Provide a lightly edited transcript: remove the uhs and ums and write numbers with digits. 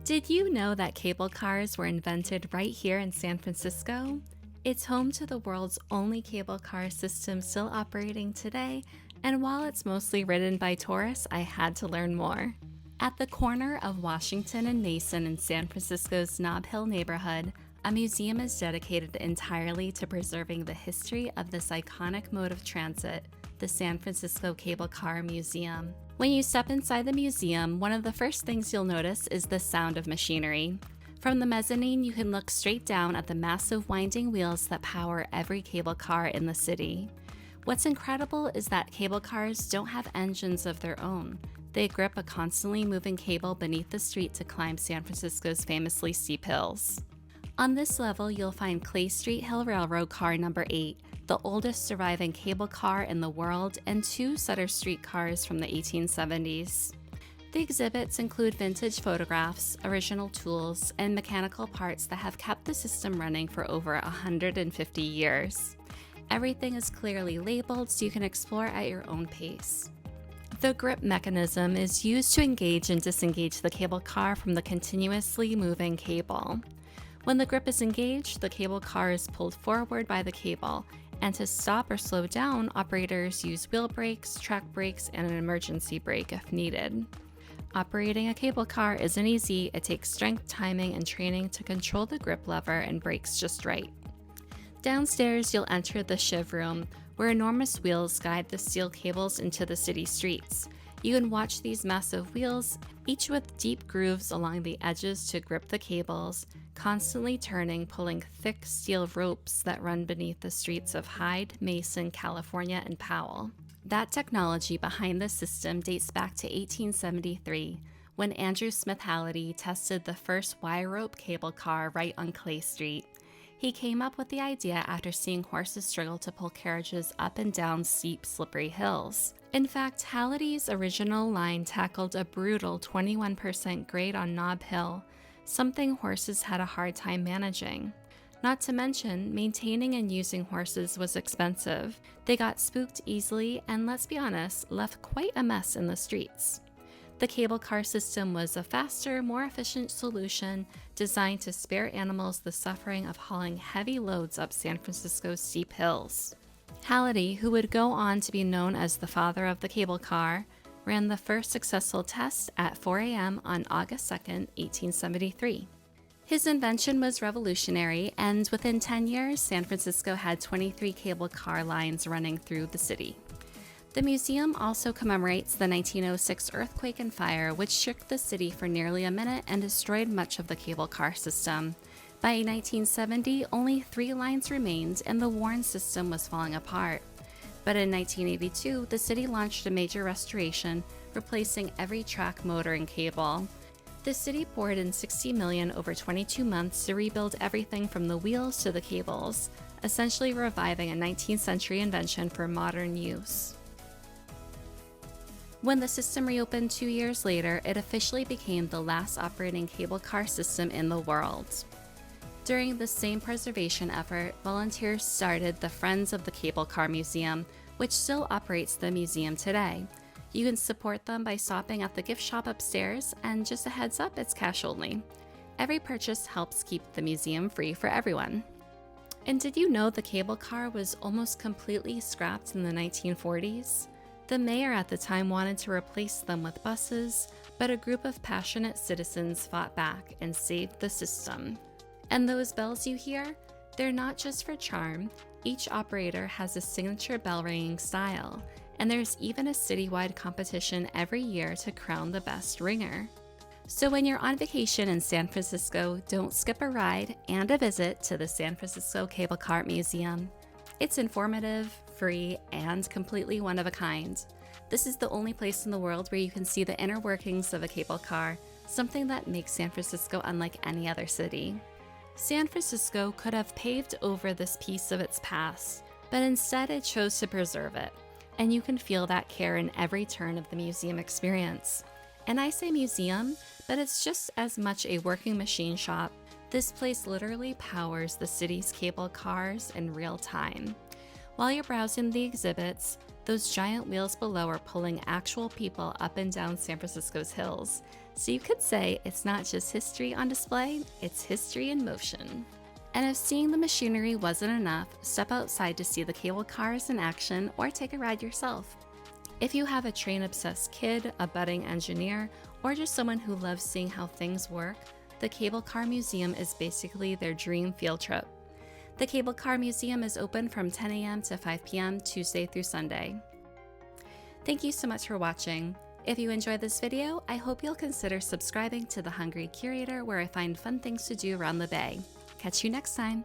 Did you know that cable cars were invented right here in San Francisco? It's home to the world's only cable car system still operating today, and while it's mostly ridden by tourists, I had to learn more. At the corner of Washington and Mason in San Francisco's Nob Hill neighborhood, a museum is dedicated entirely to preserving the history of this iconic mode of transit, the San Francisco Cable Car Museum. When you step inside the museum, one of the first things you'll notice is the sound of machinery. From the mezzanine, you can look straight down at the massive winding wheels that power every cable car in the city. What's incredible is that cable cars don't have engines of their own. They grip a constantly moving cable beneath the street to climb San Francisco's famously steep hills. On this level, you'll find Clay Street Hill Railroad Car Number 8, the oldest surviving cable car in the world, and 2 Sutter Street cars from the 1870s. The exhibits include vintage photographs, original tools, and mechanical parts that have kept the system running for over 150 years. Everything is clearly labeled so you can explore at your own pace. The grip mechanism is used to engage and disengage the cable car from the continuously moving cable. When the grip is engaged, the cable car is pulled forward by the cable, and to stop or slow down, operators use wheel brakes, track brakes, and an emergency brake if needed. Operating a cable car isn't easy. It takes strength, timing, and training to control the grip lever and brakes just right. Downstairs, you'll enter the sheave room, where enormous wheels guide the steel cables into the city streets. You can watch these massive wheels, each with deep grooves along the edges to grip the cables, constantly turning, pulling thick steel ropes that run beneath the streets of Hyde, Mason, California, and Powell. That technology behind the system dates back to 1873, when Andrew Smith Hallidie tested the first wire rope cable car right on Clay Street. He came up with the idea after seeing horses struggle to pull carriages up and down steep, slippery hills. In fact, Hallidie's original line tackled a brutal 21% grade on Nob Hill, something horses had a hard time managing. Not to mention, maintaining and using horses was expensive. They got spooked easily and, let's be honest, left quite a mess in the streets. The cable car system was a faster, more efficient solution designed to spare animals the suffering of hauling heavy loads up San Francisco's steep hills. Hallidie, who would go on to be known as the father of the cable car, ran the first successful test at 4 a.m. on August 2, 1873. His invention was revolutionary, and within 10 years, San Francisco had 23 cable car lines running through the city. The museum also commemorates the 1906 earthquake and fire, which shook the city for nearly a minute and destroyed much of the cable car system. By 1970, only 3 lines remained and the worn system was falling apart. But in 1982, the city launched a major restoration, replacing every track, motor, and cable. The city poured in $60 million over 22 months to rebuild everything from the wheels to the cables, essentially reviving a 19th century invention for modern use. When the system reopened 2 years later, it officially became the last operating cable car system in the world. During the same preservation effort, volunteers started the Friends of the Cable Car Museum, which still operates the museum today. You can support them by stopping at the gift shop upstairs, and just a heads up, it's cash only. Every purchase helps keep the museum free for everyone. And did you know the cable car was almost completely scrapped in the 1940s? The mayor at the time wanted to replace them with buses, but a group of passionate citizens fought back and saved the system. And those bells you hear? They're not just for charm. Each operator has a signature bell ringing style, and there's even a citywide competition every year to crown the best ringer. So when you're on vacation in San Francisco, don't skip a ride and a visit to the San Francisco Cable Car Museum. It's informative, free, and completely one of a kind. This is the only place in the world where you can see the inner workings of a cable car, something that makes San Francisco unlike any other city. San Francisco could have paved over this piece of its past, but instead it chose to preserve it. And you can feel that care in every turn of the museum experience. And I say museum, but it's just as much a working machine shop. This place literally powers the city's cable cars in real time. While you're browsing the exhibits, those giant wheels below are pulling actual people up and down San Francisco's hills. So you could say it's not just history on display, it's history in motion. And if seeing the machinery wasn't enough, step outside to see the cable cars in action or take a ride yourself. If you have a train-obsessed kid, a budding engineer, or just someone who loves seeing how things work, the Cable Car Museum is basically their dream field trip. The Cable Car Museum is open from 10 a.m. to 5 p.m. Tuesday through Sunday. Thank you so much for watching. If you enjoyed this video, I hope you'll consider subscribing to The Hungry Curator, where I find fun things to do around the Bay. Catch you next time.